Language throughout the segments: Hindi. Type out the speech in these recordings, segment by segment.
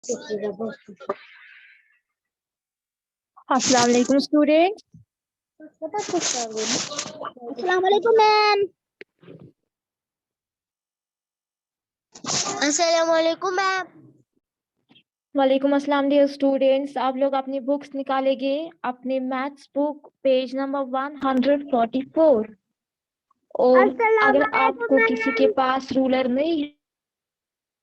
अस्सलाम वालेकुम स्टूडेंट। अस्सलाम वालेकुम मैम। अस्सलाम वालेकुम मैम। वालेकुम अस्सलाम डियर स्टूडेंट्स। आप लोग अपनी बुक्स निकालेंगे, अपने मैथ्स बुक पेज नंबर 144। और अगर आपको किसी के पास रूलर नहीं है,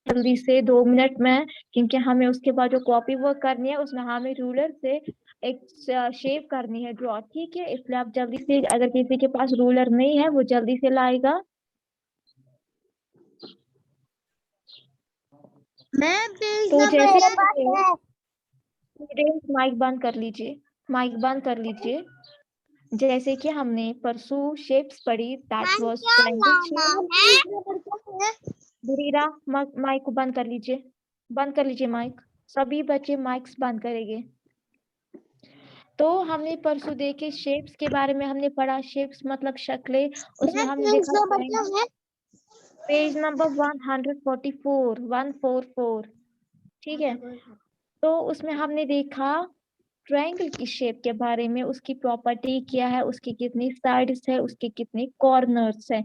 जल्दी से 2 मिनट में, क्योंकि हमें उसके बाद जो कॉपी वर्क करनी है उसमें हमें रूलर से एक शेप करनी है, ड्रॉ। ठीक है, इसलिए आप जल्दी से, अगर किसी के पास रूलर नहीं है वो जल्दी से लाएगा। तो जैसे स्टूडेंट्स माइक बंद कर लीजिए, माइक बंद कर लीजिए। जैसे कि हमने परसों शेप्स पढ़ी, दैट वाज ट्रायंगल शेप। बुरीरा माइक को बंद कर लीजिए, बंद कर लीजिए माइक। सभी बच्चे माइक्स बंद करेंगे। तो हमने परसों देखे शेप्स के बारे में, हमने पढ़ा शेप्स मतलब शक्लें। उसमें हमने देखा पेज नंबर 144। ठीक है, तो उसमें हमने देखा ट्रायंगल की शेप के बारे में, उसकी प्रॉपर्टी क्या है, उसकी कितनी साइड्स है, उसके कितने कॉर्नर्स है।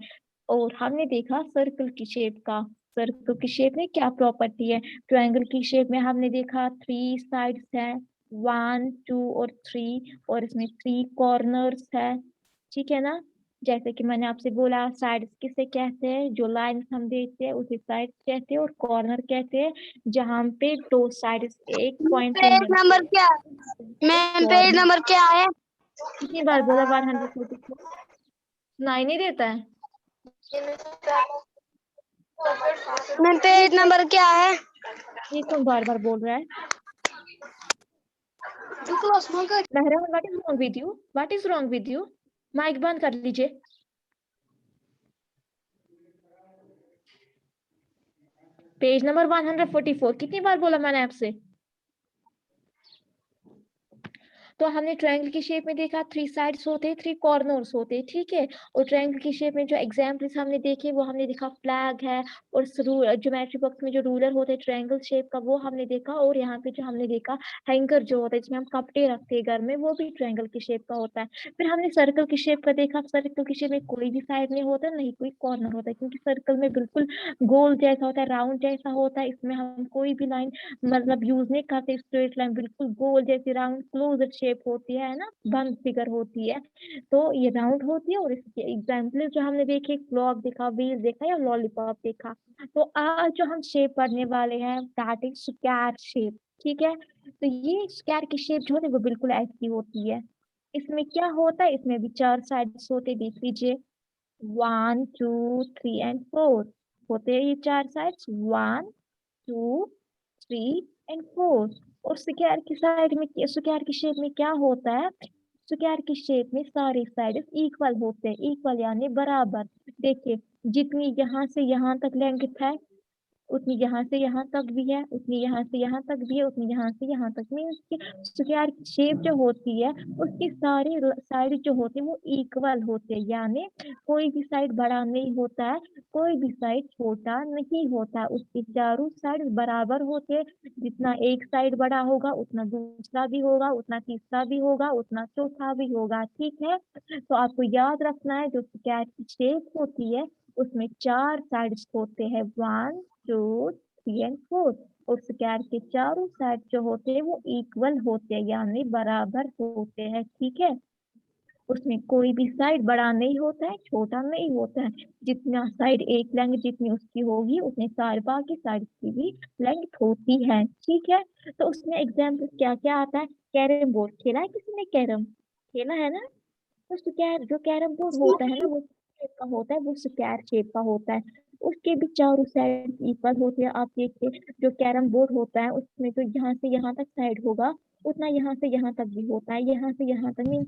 और हमने देखा सर्कल की शेप का, सर्कल की शेप में क्या प्रॉपर्टी है। ट्रायंगल की शेप में हमने देखा 3 साइड्स है, 1 2 और 3, और इसमें 3 कॉर्नर्स है। ठीक है ना। जैसे कि मैंने आपसे बोला, साइड्स किसे कहते हैं, जो लाइंस हम देखते हैं उसे साइड्स कहते हैं, और कॉर्नर कहते हैं जहां पे 2 साइड्स एक पॉइंट पे पेज मिलते नंबर क्या मैम? पेज नंबर क्या है? कितनी बार बोला 144? सुनाई नहीं देता है? मैम पेज नंबर क्या है? ये कौन बार बार बोल रहा है? लहरा, what is wrong with you, what is wrong with you? Mike बंद कर लीजिए। पेज नंबर 144 कितनी बार बोला मैंने आपसे? तो हमने ट्रायंगल की शेप में देखा 3 साइड्स होते हैं, 3 कॉर्नर्स होते हैं। ठीक है, और ट्रायंगल की शेप में जो एग्जाम्पल्स हमने देखे वो हमने देखा फ्लैग है, और ज्योमेट्री बॉक्स में जो रूलर होते हैं ट्रायंगल शेप का वो हमने देखा। और यहाँ पे जो हमने देखा हैंगर जो होता है जिसमें हम कपड़े रखते हैं घर में, वो भी ट्रायंगल की शेप का होता है। फिर हमने सर्कल की शेप का देखा, सर्कल की शेप में कोई भी साइड नहीं होता, नहीं कोई कॉर्नर होता है, क्योंकि सर्कल में बिल्कुल गोल जैसा होता है, राउंड जैसा होता है। इसमें हम कोई भी लाइन मतलब यूज नहीं करते, स्ट्रेट लाइन बिल्कुल गोल जैसी राउंड क्लोज्ड शेप होती है ना, बंद फिगर होती है। तो ये राउंड होती है। और इसके एग्जाम्पल जो हमने देखे, क्लॉक देखा, व्हील देखा, या लॉलीपॉप देखा। तो आज जो हम शेप पढ़ने वाले हैं दैट इज स्क्वायर शेप। ठीक है, तो ये स्क्वायर की शेप जो है वो बिल्कुल ऐसी होती है। इसमें क्या होता है, इसमें भी 4 साइड्स होते, देख लीजिए 1 2 3 एंड 4 होते हैं ये 4 साइड्स, 1 2 3 एंड 4। और स्क्वायर की साइड में, स्क्वायर की शेप में क्या होता है, स्क्वायर की शेप में सारे साइड इक्वल होते हैं, इक्वल यानी बराबर। देखिए, जितनी यहाँ से यहाँ तक लेंथ है उतनी यहाँ से यहाँ तक भी है, उतनी यहाँ से यहाँ तक भी है, उतनी यहाँ से यहाँ तक में। उसकी स्क्वायर की शेप जो होती है उसकी सारी साइड जो होती है वो इक्वल होते हैं, यानी कोई भी साइड बड़ा नहीं होता है, कोई भी साइड छोटा नहीं होता है, उसकी चारों साइड बराबर होते हैं। जितना एक साइड बड़ा होगा उतना दूसरा भी होगा, उतना तीसरा भी होगा, उतना चौथा भी होगा। ठीक है, तो आपको याद रखना है जो स्क्वायर की शेप होती है उसमें 4 साइड्स होते हैं, 1 2 3 एंड 4। और स्क्वायर के चारों साइड जो होते हैं वो इक्वल होते हैं, यानी बराबर होते हैं। ठीक है, उसमें कोई भी साइड बड़ा नहीं होता है, छोटा नहीं होता है। जितना साइड एक लेंथ जितनी उसकी होगी उतने सारे बाकी साइड की भी लेंथ होती है। ठीक है, तो उसमें एग्जाम्पल क्या क्या आता है। कैरम बोर्ड खेला है किसी ने? कैरम खेला है ना। तो स्क्वायर जो कैरम बोर्ड होता है ना वो शेप का होता है, वो स्क्वायर शेप का होता है। उसके भी चारों साइड इक्वल होते हैं। आप देखिए, जो कैरम बोर्ड होता है उसमें जो यहाँ से यहाँ तक साइड होगा उतना यहाँ से यहाँ तक भी होता है, यहाँ से यहाँ तक मीन्स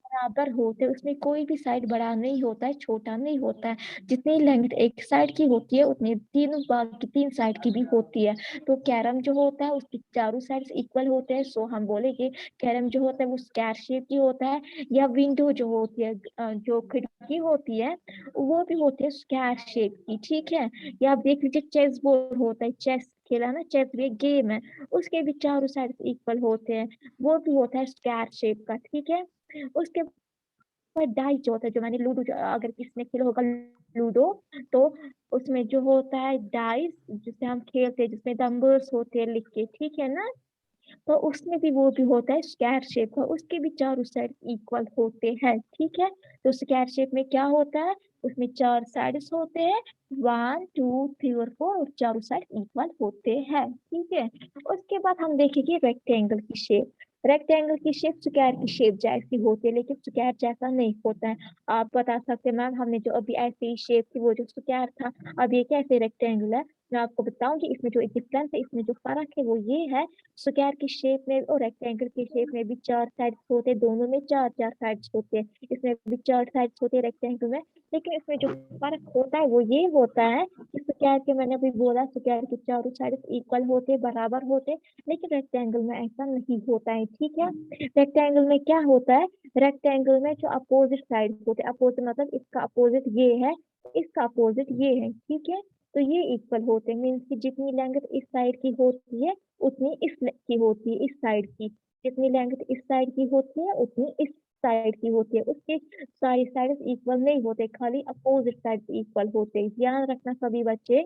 बराबर होते हैं। उसमें कोई भी साइड बड़ा नहीं होता है, छोटा नहीं होता है। जितनी लेंथ एक साइड की होती है उतनी तीन बाकी 3 साइड की भी होती है। तो कैरम जो होता है उसकी चारों साइड इक्वल होते हैं, सो हम बोलेंगे कैरम जो होता है वो स्क्वायर शेप की होता है। या विंडो जो होती है, जो खिड़की होती है वो भी होती है स्क्वायर शेप की। ठीक है, या आप देख लीजिए चेस बोर्ड होता है, चेस खेला ना चेस, भी गेम है, उसके भी चारों साइड इक्वल होते हैं, वो भी होता है स्क्वायर शेप का, ठीक है। उसके पर डाइस जो होता है, जो मैंने लूडो, अगर किसने खेला होगा लूडो, तो उसमें जो होता है डाइस जिससे हम खेलते हैं, जिसमें नंबर्स होते हैं लिख के, ठीक है ना, तो उसमें भी वो भी होता है स्क्वायर शेप का, उसके भी चारों साइड इक्वल होते हैं, ठीक है। तो स्क्वायर शेप में क्या होता है, उसमें चार साइड्स होते हैं, 1 2 3 और 4, और चारों साइड इक्वल होते हैं, ठीक है। उसके बाद हम देखेंगे रेक्टेंगल की शेप। रेक्टेंगल की शेप स्क्वायर की शेप जैसी होती है, लेकिन स्क्वायर जैसा नहीं होता है। आप बता सकते हैं मैम, हमने जो अभी ऐसे ही शेप थी वो जो स्क्वायर था, अब ये कैसे रेक्टेंगल है। मैं आपको बताऊंगी इसमें जो डिफरेंस है, इसमें जो फर्क है वो ये है, स्क्वायर की शेप में और रेक्टेंगल की शेप में भी चार साइड्स होते हैं, दोनों में चार चार साइड्स होते हैं, इसमें भी चार साइड्स होते हैं रेक्टेंगल में। लेकिन इसमें जो फर्क होता है वो ये होता है कि स्क्वायर के, मैंने अभी बोला स्क्वायर के चारों साइड्स इक्वल होते हैं, बराबर होते हैं, लेकिन रेक्टेंगल में ऐसा नहीं होता है, ठीक है। रेक्टेंगल में क्या होता है, रेक्टेंगल में जो अपोजिट साइड होते हैं, अपोजिट मतलब इसका अपोजिट ये है, इसका अपोजिट ये है, ठीक है। तो ये इक्वल होते हैं, मीन्स की जितनी लेंथ इस साइड की होती है उतनी इस की होती है, इस साइड की जितनी लेंथ इस साइड की होती है उतनी इस साइड की होती है, उसके सारी साइड इक्वल नहीं होते, खाली अपोजिट साइड इक्वल होते हैं। ध्यान रखना सभी बच्चे,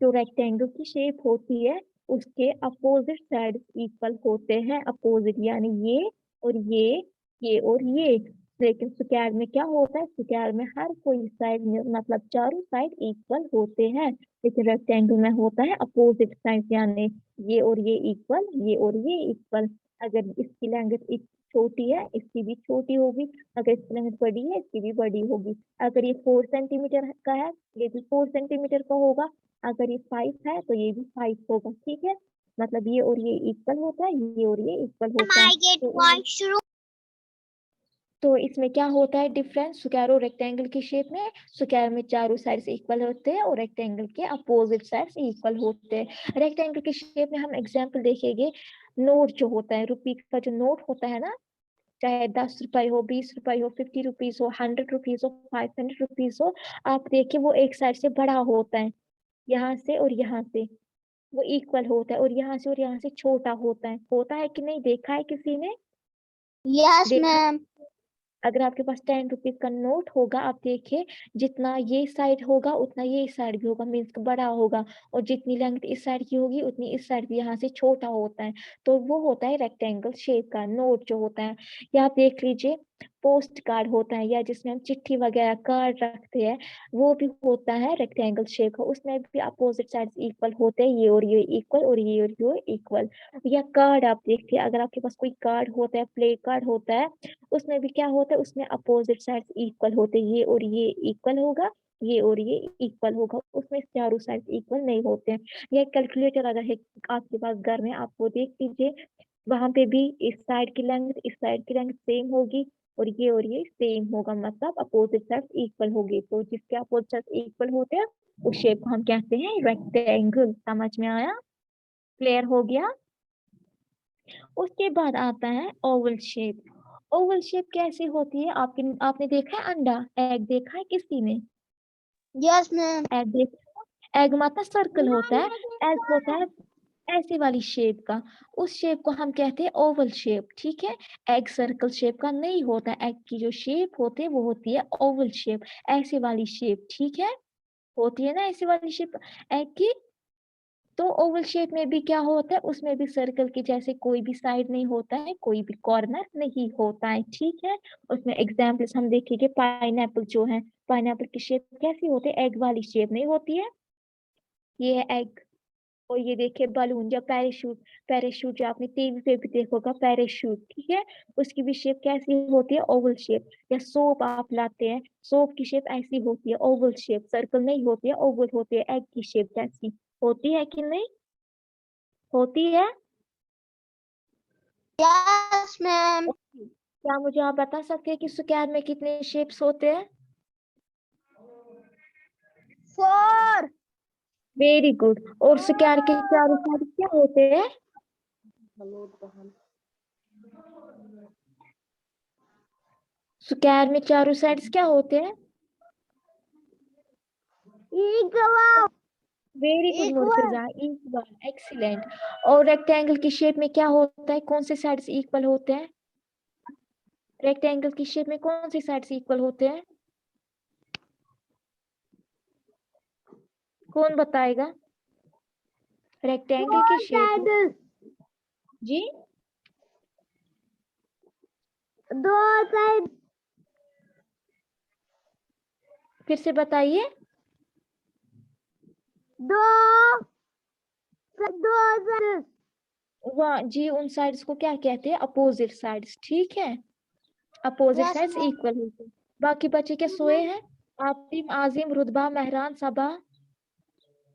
जो रेक्टेंगल की शेप होती है उसके अपोजिट साइड इक्वल होते हैं, अपोजिट यानी ये और ये और ये। लेकिन स्क्वायर में क्या होता है, स्क्वायर में हर कोई साइड में मतलब चारों साइड इक्वल होते हैं, लेकिन रेक्टेंगल में होता है अपोजिट साइड, यानी ये और ये इक्वल, ये और ये इक्वल। अगर इसकी लेंथ छोटी है इसकी भी छोटी होगी, अगर इसकी लेंथ बड़ी है इसकी भी बड़ी होगी। अगर ये 4 सेंटीमीटर का है ये भी 4 सेंटीमीटर का होगा, अगर ये 5 है तो ये भी 5 होगा, ठीक है। मतलब ये और ये इक्वल होता है, ये और ये इक्वल होता है। तो इसमें क्या होता है डिफरेंस स्क्वायर और रेक्टेंगल की शेप में, स्क्वायर में चारों साइड्स इक्वल होते हैं और रेक्टेंगल के अपोजिट साइड्स इक्वल होते हैं। रेक्टेंगल की शेप में हम एग्जांपल देखेंगे, नोट जो होता है, रुपी का जो नोट होता है ना, चाहे 10 रुपए हो, 20 रुपए हो, 50 रुपीज हो, 100 रुपीज हो, 500 रुपीज हो, आप देखिए वो एक साइड से बड़ा होता है, यहाँ से और यहाँ से वो इक्वल होता है, और यहाँ से और यहाँ से छोटा होता है कि नहीं, देखा है किसी ने, यस देखा। मैम। अगर आपके पास 10 रुपीज का नोट होगा, आप देखिए जितना ये साइड होगा उतना ये साइड भी होगा, मीन्स बड़ा होगा, और जितनी लेंथ इस साइड की होगी उतनी इस साइड भी यहाँ से छोटा होता है। तो वो होता है रेक्टेंगल शेप का नोट जो होता है। या आप देख लीजिए पोस्ट कार्ड होता है, या जिसमें हम चिट्ठी वगैरह कार्ड रखते हैं, वो भी होता है रेक्टेंगल शेप का, उसमें भी अपोजिट साइड इक्वल होते हैं, ये और ये इक्वल और ये और ये इक्वल। या कार्ड आप देखिए, अगर आपके पास कोई कार्ड होता है, प्ले कार्ड होता है, उसमें भी क्या होता है, उसमें अपोजिट साइड्स इक्वल होते हैं, ये और ये इक्वल होगा, ये और ये इक्वल होगा, उसमें चारों साइड इक्वल नहीं होते हैं। या कैलकुलेटर अगर है आपके पास घर में, आप वो देख लीजिए, वहां पे भी इस साइड की लेंथ इस साइड की लेंथ सेम होगी, और ये सेम होगा, मतलब अपोजिट साइड इक्वल होगी। तो जिसके अपोजिट साइड इक्वल होते हैं उस शेप को हम कहते हैं रेक्टेंगल। समझ में आया, क्लियर हो गया। उसके बाद आता है ओवल शेप। ओवल शेप कैसी होती है, आपने देखा है अंडा, एग देखा है किसी ने, यस मैम। एग देखा, एग मतलब सर्कल होता है, एग होता है ऐसी वाली शेप का, उस शेप को हम कहते हैं ओवल शेप, ठीक है। एग सर्कल शेप का नहीं होता, एग की जो शेप होती है वो होती है ओवल शेप, ऐसी वाली शेप, ठीक है, होती है ना ऐसी वाली शेप एग की। तो ओवल शेप में भी क्या होता है, उसमें भी सर्कल के जैसे कोई भी साइड नहीं होता है, कोई भी कॉर्नर नहीं होता है, ठीक है। उसमें एग्जाम्पल्स हम देखेंगे, पाइनएप्पल जो है, पाइनएप्पल की शेप कैसी होती है, एग वाली शेप नहीं होती है, ये है एग। और ये देखिए बलून या पैराशूट, पैराशूट जो आपने टीवी पे भी देखा होगा, पैराशूट, ठीक है, उसकी भी शेप कैसी होती है, ओवल शेप। या सोप आप लाते हैं, सोप की शेप ऐसी होती है, ओवल शेप, सर्कल नहीं होती है, ओवल होती है, एग की शेप जैसी होती है कि नहीं, होती है। Yes ma'am. क्या मुझे आप बता सकते हैं कि स्क्वायर में कितने शेप्स होते हैं। 4। Very good. और स्क्वायर के चारों साइड क्या होते हैं, स्क्वायर में चारों साइड्स क्या होते हैं, equal. Very good Equal. Murtaza, equal, excellent. और रेक्टेंगल की शेप में क्या होता है, कौन से साइड्स इक्वल होते हैं? रेक्टेंगल की शेप में कौन से साइड्स इक्वल होते हैं? कौन बताएगा? रेक्टेंगल की शेप में जी, दो साइड, फिर से बताइए। दो साइड। वाह जी, उन साइड्स को क्या कहते हैं? अपोजिट साइड्स, ठीक है। Opposite Yes, sides ma'am. Equal होते हैं। बाकी बच्चे क्या सोए हैं? आतिम, आजिम, रुतबा, मेहरान, सबा,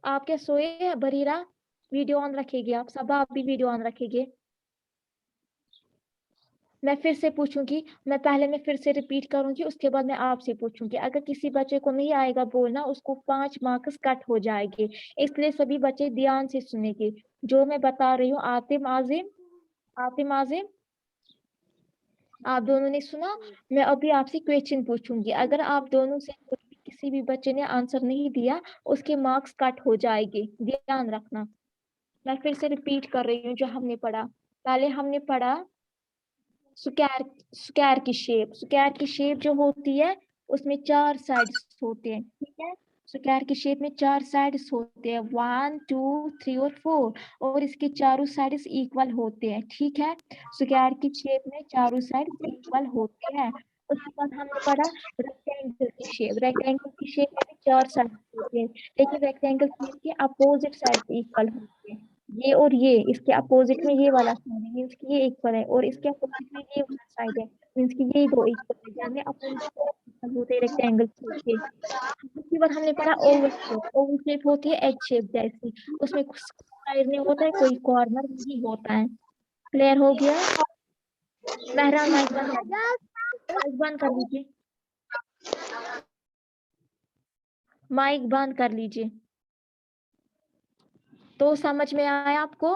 आप क्या सोए हैं? बरीरा, वीडियो ऑन रखेगी आप। सबा, आप भी वीडियो ऑन रखेंगे। मैं फिर से पूछूंगी, मैं फिर से रिपीट करूंगी, उसके बाद मैं आपसे पूछूंगी। अगर किसी बच्चे को नहीं आएगा बोलना, उसको 5 मार्क्स कट हो जाएंगे। इसलिए सभी बच्चे ध्यान से सुनेंगे जो मैं बता रही हूँ। आतिम, आजिम, आतिम, आजिम, आप दोनों ने सुना? मैं अभी आपसे क्वेश्चन पूछूंगी। अगर आप दोनों से किसी भी बच्चे ने आंसर नहीं दिया, उसके मार्क्स कट हो जाएंगे, ध्यान रखना। मैं फिर से रिपीट कर रही हूँ जो हमने पढ़ा। पहले हमने पढ़ा स्क्वायर, स्क्वायर की शेप जो होती है उसमें 4 साइड्स होते हैं, ठीक है। स्क्वायर की शेप में 4 साइड्स होते हैं, 1 2 3 और 4, और इसके चारों साइड्स इक्वल होते हैं, ठीक है। स्क्वायर की शेप में चारों साइड्स इक्वल होते हैं। उसके बाद हमने पढ़ा रेक्टेंगल की शेप में भी 4 साइड्स होते हैं, लेकिन रेक्टेंगल शेप के अपोजिट साइड्स इक्वल होते हैं। ये और ये, इसके अपोजिट में ये वाला साइड है, मीन्स की ये इक्वल है, और इसके अपोजिट में ये वाला साइड है, मीन्स की ये दो इक्वल है, यानी अपोजिट इक्वल होते हैं रेक्टेंगल शेप के। उसके बाद हमने पढ़ा ओवल शेप। ओवल शेप होती है एग शेप जैसी, उसमें कुछ साइड नहीं होता है, कोई कॉर्नर नहीं होता है। क्लियर हो गया? मेहरान, माइक बंद कर, माइक बंद कर लीजिए, माइक बंद कर लीजिए। तो समझ में आया आपको?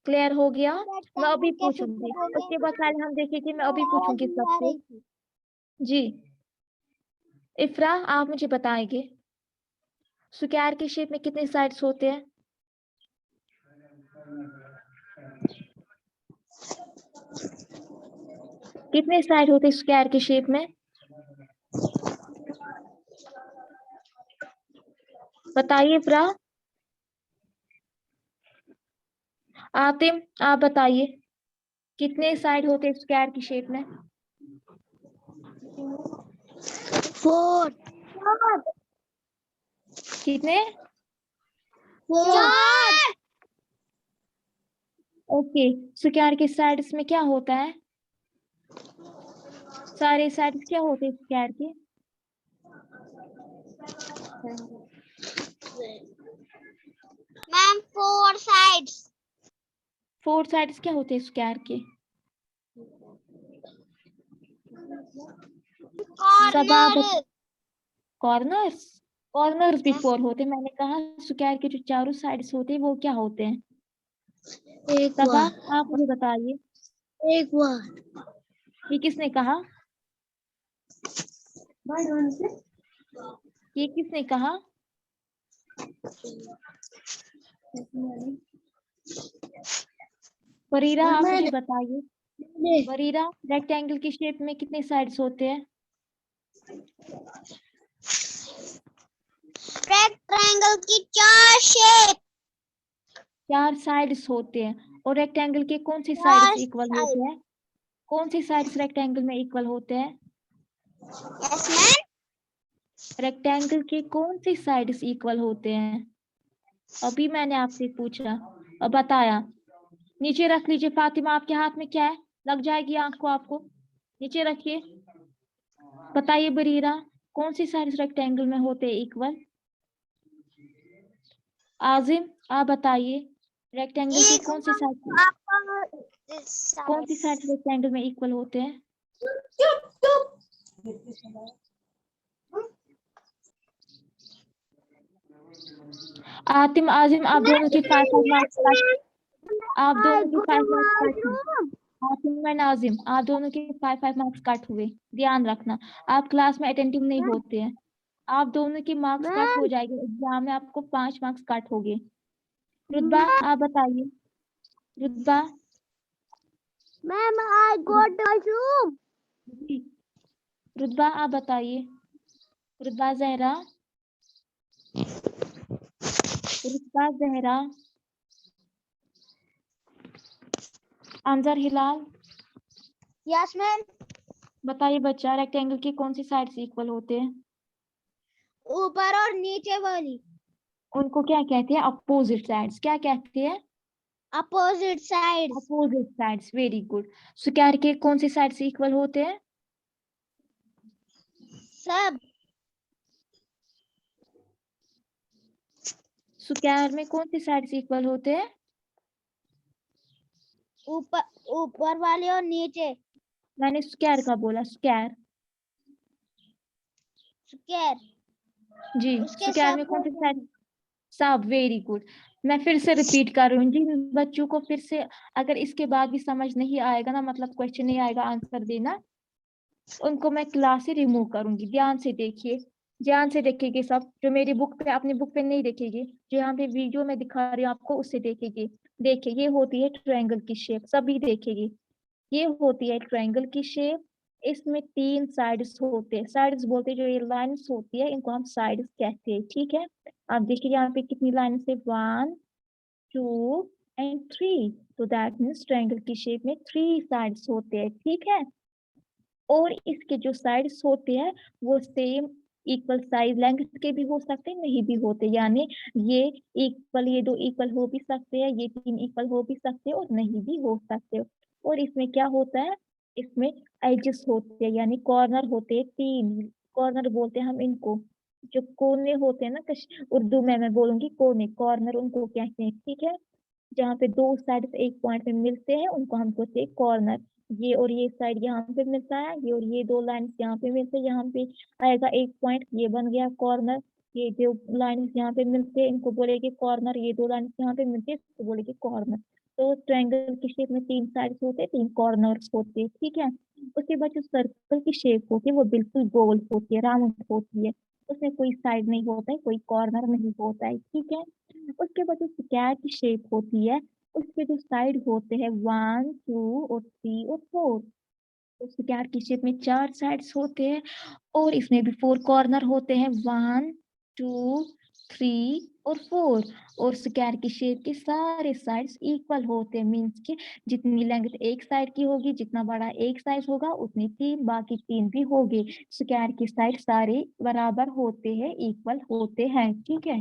क्लियर हो गया? मैं अभी पूछूंगी, उसके बाद पहले हम देखेंगे, मैं अभी पूछूंगी सबसे। जी, इफ्रा, आप मुझे बताएंगे स्क्वायर की शेप में कितने साइड्स होते हैं? कितने साइड होते हैं स्क्वायर की शेप में? बताइए इफ्रा। आतिम, आप बताइए कितने साइड होते हैं स्क्वायर की शेप में? 4 कितने? 4 ओके, स्क्वायर के साइड्स में क्या होता है? सारे साइड्स क्या होते हैं स्क्वायर के? मैम 4 साइड्स 4 साइड्स क्या होते हैं स्क्वायर के? कॉर्नर कॉर्नर्स, कॉर्नर्स भी 4 होते हैं। मैंने कहा स्क्वायर के जो चारों साइड्स होते हैं वो क्या होते हैं? सबा, आप मुझे बताइए, ये किसने कहा? ये किसने कहा? बरीरा, आप मुझे बताइए, बरीरा, रेक्टेंगल की शेप में कितने साइड्स होते हैं? रेक्टेंगल की 4 शेप 4 साइड्स होते हैं, और रेक्टेंगल के कौन से चार साइड्स इक्वल होते हैं? कौन से साइड्स रेक्टेंगल में इक्वल होते हैं? यस मैम रेक्टेंगल के कौन से साइड्स इक्वल होते हैं? अभी मैंने आपसे पूछा और बताया। नीचे रख लीजिए। फातिमा, आपके हाथ में क्या है? लग जाएगी आंख को आपको, नीचे रखिए। बताइए बरीरा, कौन सी साइड्स रेक्टेंगल में होते हैं इक्वल? आजिम, आप बताइए रेक्टेंगल के कौन सी साइड रेक्टेंगल में इक्वल होते हैं? आतिम, आजिम, आप दोनों की 5 मार्क्स कट, आप दोनों की 5 मार्क्स कट हुए। आतिम और नाजिम, आप दोनों के 5 मार्क्स कट हुए, ध्यान रखना। आप क्लास में अटेंटिव नहीं होते हैं। आप दोनों की मार्क्स कट हो जाएंगे एग्जाम में, आपको 5 मार्क्स कट हो गए। रुतबा आप बताइए। रुतबा मैम आई गॉट वॉशरूम। जी, रुतबा आप बताइए। रुतबा जहरा, रुतबा जहरा, अंजर हिलाल, यस मैम। बताइए बच्चा, रेक्टेंगल की कौन सी साइड्स इक्वल होते हैं? ऊपर और नीचे वाली। उनको क्या कहते हैं? Opposite sides. क्या कहते हैं? Opposite sides. Opposite sides, very good. Square के कौन सी साइड्स इक्वल होते हैं? सब। स्क्वायर में कौन सी साइड्स इक्वल होते हैं? ऊपर ऊपर वाली और नीचे। मैंने स्क्वायर का बोला, स्क्वायर। स्क्वायर। जी, उसके स्क्वायर में सब कौन सी होते साइड? हैं। सब, वेरी गुड। मैं फिर से रिपीट कर रही हूँ, जिन बच्चों को फिर से अगर इसके बाद भी समझ नहीं आएगा ना, मतलब क्वेश्चन नहीं आएगा आंसर देना, उनको मैं क्लास से रिमूव करूंगी। ध्यान से देखिए, ध्यान से देखेगी सब। जो मेरी बुक पे, अपनी बुक पे नहीं देखेगी, जो यहाँ पे वीडियो में दिखा रही हूँ आपको, उससे देखेगी। देखिए, ये होती है ट्रायंगल की शेप, सभी देखेगी। ये होती है ट्रायंगल की शेप। इसमें 3 साइड्स होते हैं। साइड्स बोलते हैं, जो ये लाइन्स होती है इनको हम साइड्स कहते हैं, ठीक है। आप देखिए यहाँ पे कितनी लाइन्स है, 1 2 एंड 3। तो दैट मीन्स ट्रायंगल की शेप में 3 साइड्स होते हैं, ठीक है। और इसके जो साइड्स होते हैं वो सेम इक्वल साइज लेंथ के भी हो सकते हैं, नहीं भी होते। यानी ये इक्वल, ये 2 इक्वल हो भी सकते हैं, ये 3 इक्वल हो भी सकते हैं और नहीं भी हो सकते। और इसमें क्या होता है? इसमें एजेस होते हैं, यानी कॉर्नर होते हैं 3। कॉर्नर बोलते हैं हम इनको। जो कोने होते हैं ना, उर्दू में मैं बोलूंगी कोने, कॉर्नर उनको कहते हैं, ठीक है। जहाँ पे 2 साइड एक पॉइंट पे मिलते हैं उनको हम कहते हैं कॉर्नर। ये और ये साइड यहाँ पे मिलता है, ये और ये 2 लाइन्स यहाँ पे मिलते हैं, यहाँ पे आएगा एक पॉइंट, ये बन गया कॉर्नर। ये जो लाइन्स यहाँ पे मिलते हैं इनको बोलेंगे कॉर्नर, ये 2 लाइन्स यहाँ पे मिलते हैं इसको बोलेंगे कॉर्नर। तो ट्रायंगल की शेप में 3 साइड्स होते हैं, 3 कॉर्नर्स होते हैं, ठीक है। उसके बाद जो सर्कल की शेप होती है वो बिल्कुल गोल होती है, राउंड होती है। उसमें कोई साइड नहीं होता है, कोई कॉर्नर नहीं होता है, ठीक है। उसके बाद जो स्क्वायर की शेप होती है उसके जो साइड होते हैं 1 2 और 3 और 4। तो स्क्वायर की शेप में 4 साइड्स होते हैं और इसमें भी 4 कॉर्नर होते हैं, 1 2 3 और 4। और स्क्वायर की शेप के सारे साइड्स इक्वल होते हैं, मीन्स कि जितनी लेंथ एक साइड की होगी, जितना बड़ा एक साइड होगा उतनी 3 बाकी 3 भी होंगे। स्क्वायर की साइड सारे बराबर होते हैं, इक्वल होते हैं, ठीक है।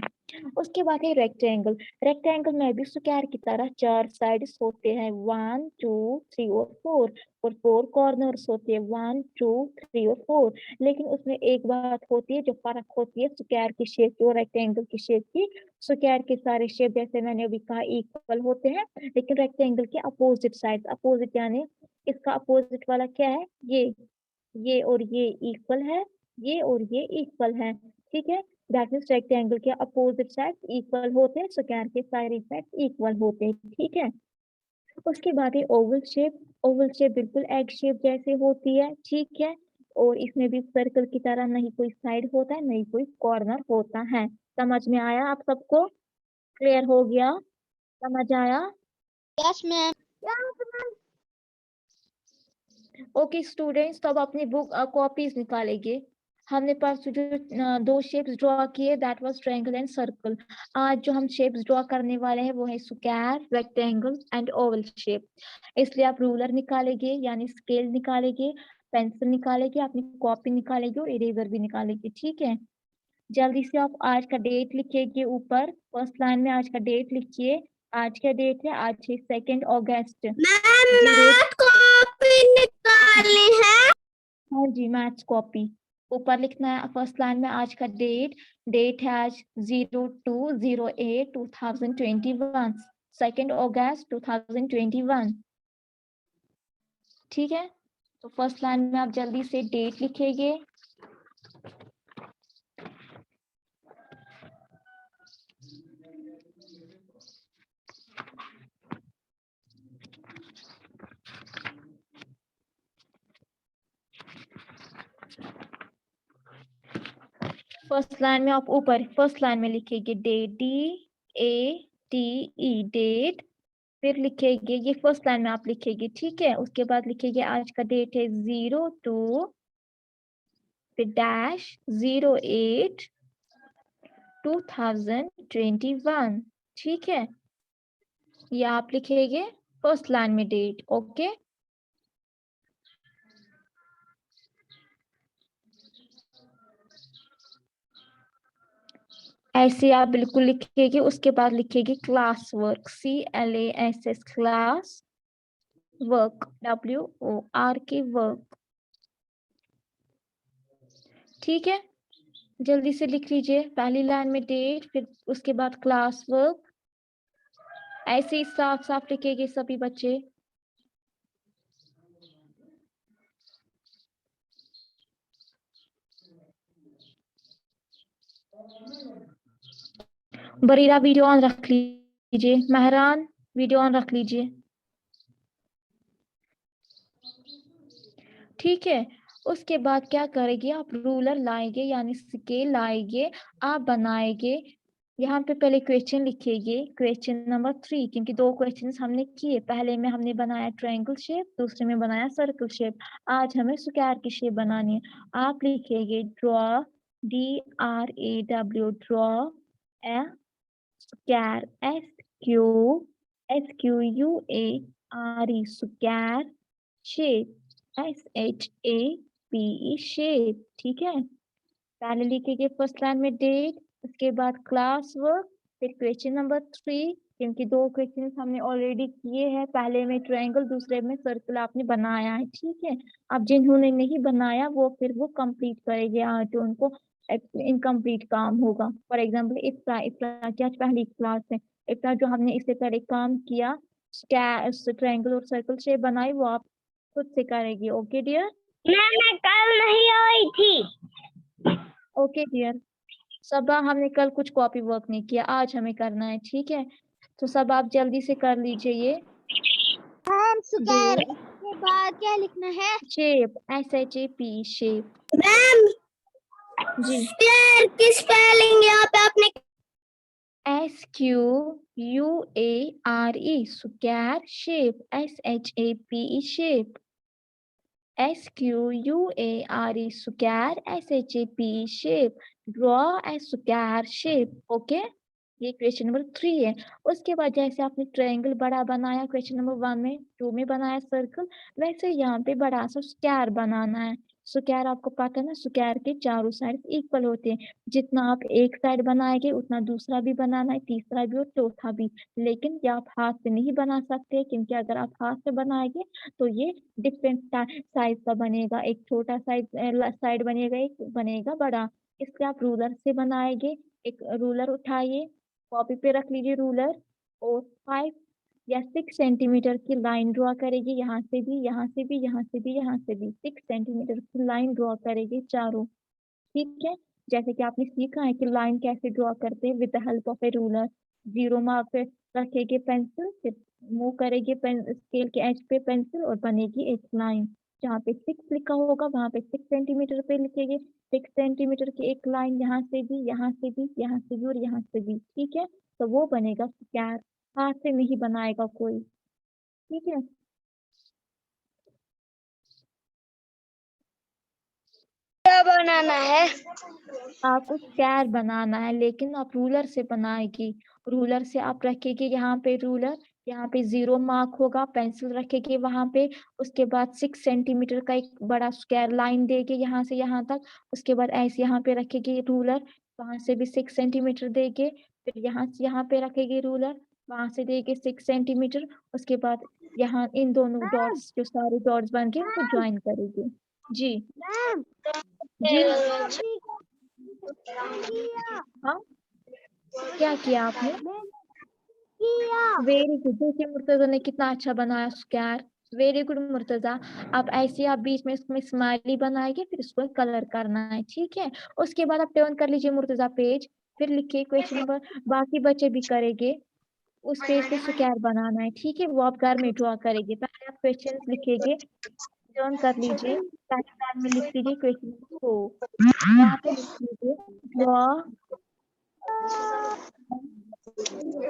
उसके बाद है रेक्टेंगल। रेक्टेंगल में भी स्क्वायर की तरह 4 साइड्स होते हैं, 1 2 3 और 4। और 4 कॉर्नर्स होते हैं, 1 2 3 और 4। लेकिन उसमें एक बात होती है जो फर्क होती है स्क्वायर की शेप की और रेक्टेंगल की शेप की। स्क्वायर के सारे शेप जैसे मैंने अभी कहा इक्वल होते हैं, लेकिन रेक्टेंगल के अपोजिट साइड, अपोजिट यानी इसका अपोजिट वाला क्या है? ये और ये इक्वल है, ये और ये इक्वल है, ठीक है। दैट मीन्स रेक्टेंगल के अपोजिट साइड इक्वल होते हैं, स्क्वायर के सारे साइड इक्वल होते हैं, ठीक है। उसके बाद है ओवल शेप। ओवल शेप बिल्कुल एग शेप जैसे होती है, ठीक है। और इसमें भी सर्कल की तरह नहीं कोई साइड होता है, नहीं कोई कॉर्नर होता है। समझ में आया आप सबको? क्लियर हो गया? समझ आया? Yes ma'am. ओके स्टूडेंट्स, तो अब अपनी बुक कॉपीज निकालेंगे। हमने परसों जो 2 शेप्स ड्रॉ किए, that was triangle and circle. आज जो हम शेप्स ड्रॉ करने वाले हैं वो है square, rectangle and Oval shape. इसलिए आप रूलर निकालेंगे, यानी स्केल निकालेंगे, पेंसिल निकालेंगे, अपनी कॉपी निकालेंगे और इरेजर भी निकालेंगे, ठीक है। जल्दी से आप आज का डेट लिखिए ऊपर, फर्स्ट लाइन में आज का डेट लिखिए। आज का डेट है, आज है 2 अगस्त। मैम कॉपी निकालनी है। हाँ जी, मैथ्स कॉपी ऊपर लिखना है फर्स्ट लाइन में आज का डेट। डेट है आज 02/08/2021, 2 अगस्त 2021, ठीक है। तो फर्स्ट लाइन में आप जल्दी से डेट लिखेंगे। फर्स्ट लाइन में आप ऊपर फर्स्ट लाइन में लिखेंगे डेट, DATE डेट, फिर लिखेंगे ये फर्स्ट लाइन में आप लिखेंगे, ठीक है। उसके बाद लिखेंगे आज का डेट है 02 फिर डैश 08/2021, ठीक है। ये आप लिखेंगे फर्स्ट लाइन में डेट, ओके। ऐसे आप बिल्कुल लिखेंगे। उसके बाद लिखेंगे class work, CLASS class work, WORK work, ठीक है। जल्दी से लिख लीजिए, पहली लाइन में डेट, फिर उसके बाद क्लास वर्क। ऐसे ही साफ साफ लिखेंगे सभी बच्चे। बरीरा वीडियो ऑन रख लीजिए, महरान वीडियो ऑन रख लीजिए, ठीक है। उसके बाद क्या करेंगे, आप रूलर लाएंगे यानी स्केल लाएंगे, आप बनाएंगे। यहाँ पे पहले क्वेश्चन लिखेंगे, क्वेश्चन नंबर 3, क्योंकि 2 क्वेश्चन हमने किए। पहले में हमने बनाया ट्रायंगल शेप, दूसरे में बनाया सर्कल शेप। आज हमें स्क्वायर की शेप बनानी है। आप लिखेंगे draw, DRAW draw a square, SQUARE square, shape SHAPE shape, ठीक है। पहले लिखेंगे फर्स्ट लाइन में डेट, उसके बाद क्लास वर्क, फिर क्वेश्चन नंबर 3, क्योंकि 2 क्वेश्चन हमने ऑलरेडी किए हैं। पहले में ट्रायंगल, दूसरे में सर्कल आपने बनाया है, ठीक है। अब जिन्होंने नहीं बनाया वो फिर वो कंप्लीट करेंगे, आज जो उनको इनकम्प्लीट काम होगा। फॉर एग्जाम्पल इफ्रा की आज पहली क्लास है। इफ्रा जो हमने इससे पहले काम किया, ट्रायंगल और सर्कल शेप बनाई, वो आप खुद से करेगी, ओके डियर। मैं कल नहीं आई थी। ओके डियर, सब हमने कल कुछ कॉपी वर्क नहीं किया, आज हमें करना है, ठीक है। तो सब आप जल्दी से कर लीजिए ये। मैम स्क्वायर के बाद क्या लिखना है? Shape, SHAP shape. Ma'am ji, square की स्पेलिंग यहाँ पे आपने SQUARE square, shape SHAPE shape, SQUARE square SHAPE shape, draw a square shape, okay. ये क्वेश्चन नंबर 3 है। उसके बाद जैसे आपने ट्रायंगल बड़ा बनाया क्वेश्चन नंबर 1 में, 2 में बनाया सर्कल, वैसे यहाँ पे बड़ा सा स्क्वायर बनाना है। स्क्वायर आपको पता है ना, स्क्वायर के चारों साइड इक्वल होते हैं। जितना आप एक साइड बनाएंगे उतना दूसरा भी बनाना है, तीसरा भी और चौथा भी। लेकिन ये आप हाथ से नहीं बना सकते, क्योंकि अगर आप हाथ से बनाएंगे तो ये डिफरेंट साइज का बनेगा। एक छोटा साइड बनेगा, एक बनेगा बड़ा। इसलिए आप रूलर से बनाएंगे। एक रूलर उठाइए, कॉपी पे रख लीजिए रूलर, और 5 या 6 सेंटीमीटर की लाइन ड्रॉ करेगी, यहाँ से भी, यहाँ से भी, यहाँ से भी, यहाँ से भी 6 सेंटीमीटर की लाइन ड्रॉ करेगी चारों, ठीक है। जैसे कि आपने सीखा है कि लाइन कैसे ड्रॉ करते हैं, with the help of A ruler. 0 mark पे रखेगी पेंसिल, फिर मूव करेगी स्केल के एज पे पेंसिल, और बनेगी एक लाइन। जहाँ पे 6 लिखा होगा वहां पे 6 सेंटीमीटर पे लिखेंगे। 6 सेंटीमीटर की एक लाइन यहाँ से भी, यहाँ से भी, यहाँ से भी और यहाँ से भी, ठीक है। तो वो बनेगा स्क्वायर। हाथ से नहीं बनाएगा कोई, ठीक है। क्या बनाना है? आपको स्क्वायर बनाना है, लेकिन आप रूलर से बनाएगी। रूलर से आप रखेगी यहाँ पे रूलर, यहाँ पे 0 मार्क होगा, पेंसिल रखेगी वहां पे। उसके बाद 6 सेंटीमीटर का एक बड़ा स्क्वायर लाइन देगी यहाँ से यहाँ तक। उसके बाद ऐसे यहाँ पे रखेगी रूलर, वहां से भी 6 सेंटीमीटर देगी। फिर यहाँ से यहाँ पे रखेगी रूलर, वहां से देगी 6 सेंटीमीटर। उसके बाद यहाँ इन दोनों डॉट्स, जो सारे डॉट्स बन के उनको ज्वाइन करेगी। जी मैम जी। किया हाँ, क्या किया आपने? किया वेरी गुड, देखिए मुर्तजा ने कितना अच्छा बनाया स्क्वायर। Very good Murtaza. आप ऐसे आप बीच में इसमें स्माइली बनाएंगे, फिर इसको कलर करना है, ठीक है। उसके बाद आप टर्न कर लीजिए मुर्तजा पेज, फिर लिखिए क्वेश्चन नंबर, बाकी बच्चे भी करेंगे। उस पेज पे स्क्वायर बनाना है, ठीक है। वो आप घर में ड्रॉ करेंगे। पहले आप क्वेश्चन लिखेंगे, टर्न कर लीजिए, पहले लाइन में लिख लीजिए क्वेश्चन को, यहाँ पे लिख लीजिए draw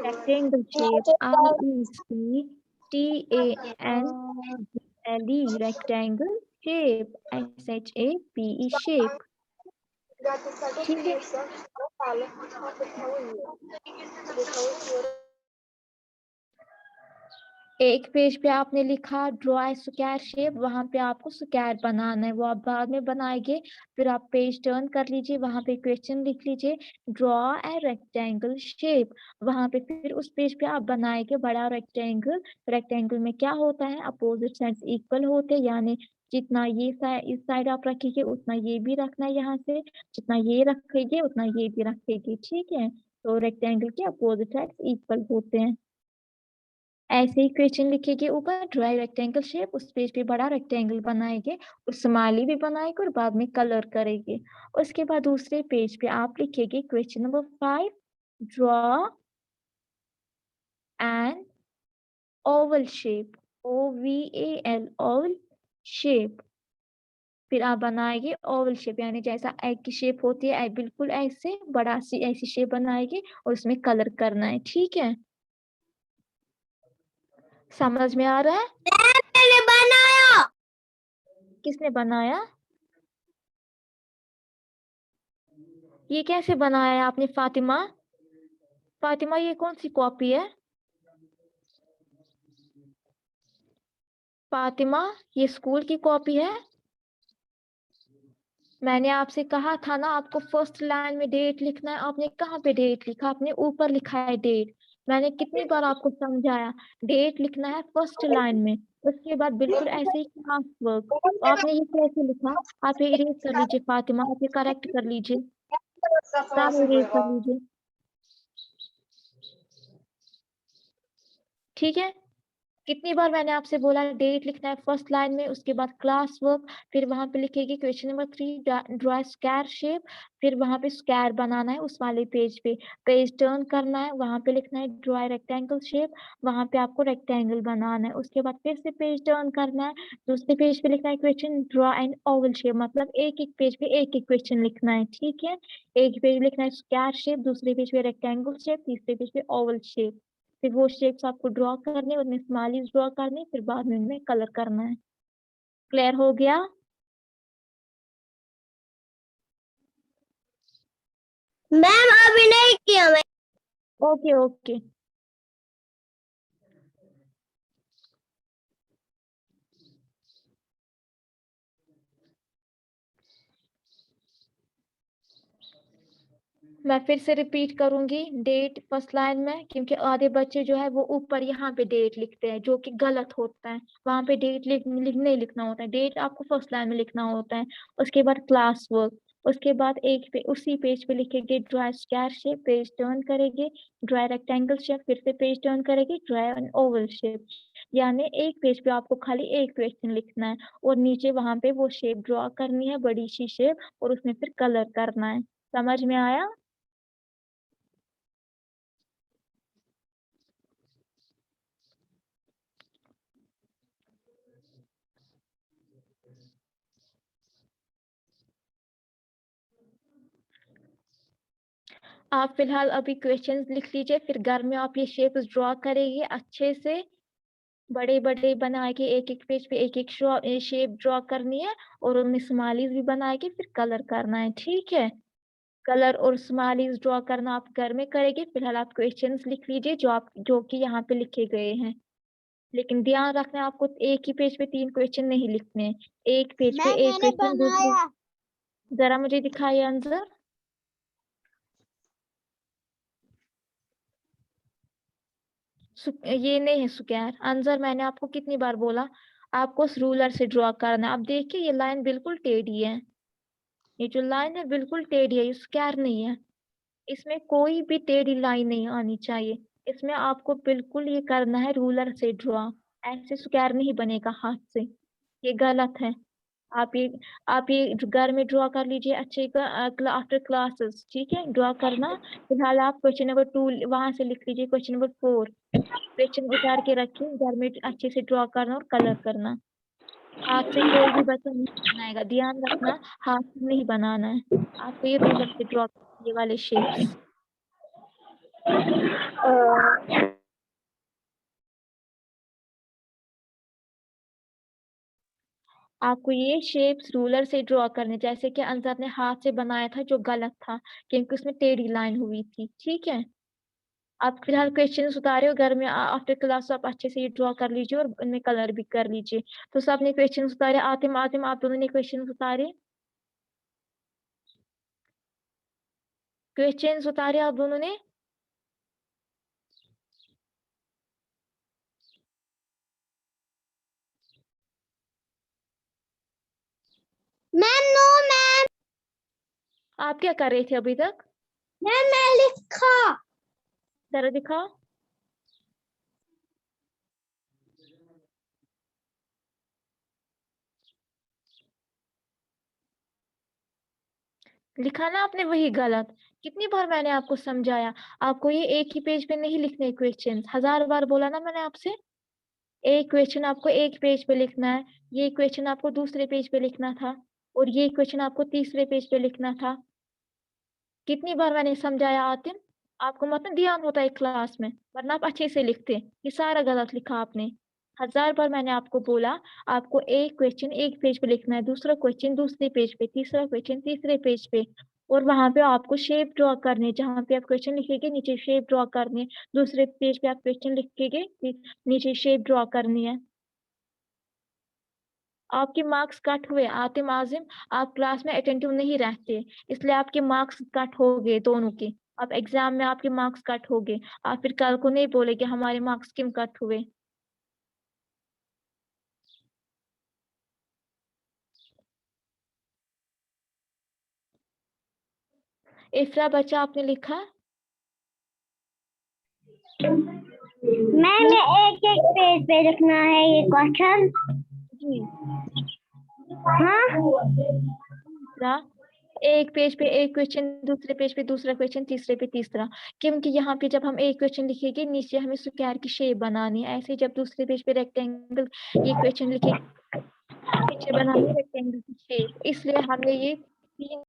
rectangle shape, RECTANGLE, rectangle shape, SHAPE shape, ठीक है। एक पेज पे आपने लिखा ड्रॉ स्क्वायर शेप, वहां पे आपको स्क्वायर बनाना है, वो आप बाद में बनाएंगे। फिर आप पेज टर्न कर लीजिए, वहां पे क्वेश्चन लिख लीजिए ड्रॉ ए रेक्टेंगल शेप, वहां पे फिर उस पेज पे आप बनाएंगे बड़ा रेक्टेंगल। रेक्टेंगल में क्या होता है, अपोजिट साइड्स इक्वल होते हैं, यानी जितना ये इस साइड आप रखेंगे उतना ये भी रखना है, यहाँ से जितना ये रखेंगे उतना ये भी रखेंगे, ठीक है। तो रेक्टेंगल के अपोजिट साइड्स इक्वल होते हैं। ऐसे ही क्वेश्चन लिखेंगे ऊपर ड्रॉ रेक्टेंगल शेप, उस पेज पे बड़ा रेक्टेंगल बनाएंगे और स्माइली भी बनाएंगे और बाद में कलर करेंगे। उसके बाद दूसरे पेज पे आप लिखेंगे question number 5, draw an Oval shape, OVAL Oval shape. फिर आप बनाएंगे ओवल शेप, यानी जैसा एग की शेप होती है बिल्कुल ऐसे बड़ा सी ऐसी शेप बनाएंगे और उसमें कलर करना है, ठीक है। समझ में आ रहा है? मैंने बनाया। किसने बनाया? ये कैसे बनाया है आपने फातिमा? फातिमा ये कौन सी कॉपी है? फातिमा ये स्कूल की कॉपी है। मैंने आपसे कहा था ना आपको फर्स्ट लाइन में डेट लिखना है, आपने कहाँ पे डेट लिखा? आपने ऊपर लिखा है डेट। मैंने कितनी बार आपको समझाया, डेट लिखना है फर्स्ट लाइन में, उसके बाद बिल्कुल ऐसे ही क्लास वर्क। आपने ये कैसे लिखा? आप ये इरेज कर लीजिए फातिमा, आप ये करेक्ट कर लीजिए, सब इरेज कर लीजिए, ठीक है। कितनी बार मैंने आपसे बोला डेट लिखना है फर्स्ट लाइन में, उसके बाद क्लास वर्क, फिर वहां पे लिखेगी question number 3 draw square shape, फिर वहां पे स्क्वायर बनाना है उस वाले पेज पे, पेज टर्न करना है, वहां पे लिखना है ड्रॉ रेक्टेंगल शेप, वहां पे आपको रेक्टेंगल बनाना है। उसके बाद फिर से पेज टर्न करना है, दूसरे पेज पे लिखना है question draw an Oval shape, मतलब एक एक पेज पे एक एक क्वेश्चन लिखना है, ठीक है। एक पेज लिखना है स्क्वायर शेप, दूसरे पेज पे रेक्टेंगल शेप, तीसरे पेज पे ओवल शेप। फिर वो शेप्स आपको ड्रॉ करने, उनमें स्माइलीज ड्रॉ करनी, फिर बाद में उनमें कलर करना है। क्लियर हो गया? मैम अभी नहीं किया मैं। Okay okay. मैं फिर से रिपीट करूंगी डेट फर्स्ट लाइन में, क्योंकि आधे बच्चे जो है वो ऊपर यहाँ पे डेट लिखते हैं, जो कि गलत होता है। वहां पे डेट नहीं लिखना होता है, डेट आपको फर्स्ट लाइन में लिखना होता है। उसके बाद क्लास वर्क, उसके बाद एक पे उसी पेज पे लिखेंगे draw square shape, page turn करेंगे, ड्रॉ रेक्टेंगल शेप, फिर से पेज टर्न करेंगे, ड्रॉ एन ओवल शेप। यानी एक पेज पे आपको खाली एक क्वेश्चन लिखना है और नीचे वहां पे वो शेप ड्रॉ करनी है, बड़ी सी शेप, और उसमें फिर कलर करना है। समझ में आया? आप फिलहाल अभी क्वेश्चंस लिख लीजिए, फिर घर में आप ये शेप्स ड्रॉ करेंगे अच्छे से, बड़े बड़े बना के एक एक पेज पे एक एक शेप ड्रॉ करनी है, और उनमें स्माइलीज भी बना के फिर कलर करना है, ठीक है। कलर और स्माइलीज ड्रॉ करना आप घर में करेंगे। फिलहाल आप क्वेश्चंस लिख लीजिए जो कि यहाँ पे लिखे गए हैं, लेकिन ध्यान रखना है आपको एक ही पेज पे 3 क्वेश्चन नहीं लिखने, एक पेज पे मैम एक मैंने क्वेश्चन। दूसरे बनाया। जरा मुझे दिखाइए आंसर। ये नहीं है स्क्वायर आंसर, मैंने आपको कितनी बार बोला आपको उस रूलर से ड्रॉ करना है। अब देखिए ये लाइन बिल्कुल टेढ़ी है, ये जो लाइन है बिल्कुल टेढ़ी है, ये स्क्वायर नहीं है। इसमें कोई भी टेढ़ी लाइन नहीं आनी चाहिए, इसमें आपको बिल्कुल ये करना है रूलर से ड्रॉ, ऐसे स्क्वायर नहीं बनेगा हाथ से, ये गलत है। आप ये आप ये घर में ड्रॉ कर लीजिए अच्छे का आफ्टर क्लासेस, ठीक है, ड्रॉ करना। फिलहाल आप क्वेश्चन नंबर 2 वहां से लिख लीजिए, क्वेश्चन नंबर 4 क्वेश्चन उतार के रखिए, घर में अच्छे से ड्रॉ करना और कलर करना। हाथ से कोई भी बच्चा नहीं बनाएगा, ध्यान रखना, हाथ से नहीं बनाना है आपको, ये रूलर से ड्रॉ ये वाले शेप्स। आपको ये शेप्स रूलर से ड्रॉ करने, जैसे कि अंजर ने हाथ से बनाया था जो गलत था क्योंकि उसमें टेढ़ी लाइन हुई थी, ठीक है। आप फिलहाल क्वेश्चन उतारे हो घर में, आफ्टर क्लास आप अच्छे से ये ड्रॉ कर लीजिए और उनमें कलर भी कर लीजिए। तो सबने क्वेश्चन उतारे, आतिम आतिम आप दोनों ने क्वेश्चन उतारे, क्वेश्चन उतारे आप दोनों ने। Ma'am no ma'am. आप क्या कर रहे थे अभी तक? मैम मैं लिखा। जरा दिखाओ। लिखा ना आपने वही गलत। कितनी बार मैंने आपको समझाया, आपको ये एक ही पेज पे नहीं लिखने क्वेश्चन, 1000 बार बोला ना मैंने आपसे। एक क्वेश्चन आपको एक पेज पे लिखना है, ये क्वेश्चन आपको दूसरे पेज पे लिखना था, और ये क्वेश्चन आपको तीसरे पेज पे लिखना था। कितनी बार मैंने समझाया आतिम, आपको मतलब ध्यान होता है क्लास में, वरना आप अच्छे से लिखते। ये सारा गलत लिखा आपने। 1000 बार मैंने आपको बोला, आपको एक क्वेश्चन एक पेज पे लिखना है, दूसरा क्वेश्चन दूसरे पेज पे, तीसरा क्वेश्चन तीसरे पेज पे, और वहां पे आपको शेप ड्रॉ करने, जहाँ पे आप क्वेश्चन लिखेंगे नीचे शेप ड्रॉ करनी, दूसरे पेज पे आप क्वेश्चन लिखेंगे नीचे शेप ड्रॉ करनी है। आपके मार्क्स कट हुए आतिम आजिम, आप क्लास में अटेंटिव नहीं रहते, इसलिए आपके मार्क्स कट हो गए दोनों के। अब एग्जाम में आपके मार्क्स कट हो गए, आप फिर कल को नहीं बोले कि हमारे मार्क्स क्यों कट हुए। इफ्रा बच्चा आपने लिखा? मैम एक एक पेज पे लिखना है ये क्वेश्चन। जी। हाँ इफ्रा, एक पेज पे एक क्वेश्चन, दूसरे पेज पे दूसरा क्वेश्चन, तीसरे पे तीसरा, क्योंकि यहाँ पे जब हम एक क्वेश्चन लिखेंगे नीचे हमें स्क्वायर की शेप बनानी है, ऐसे जब दूसरे पेज पे रेक्टेंगल ये क्वेश्चन लिखेंगे नीचे बनानी है रेक्टेंगल की शेप, इसलिए हमने ये 3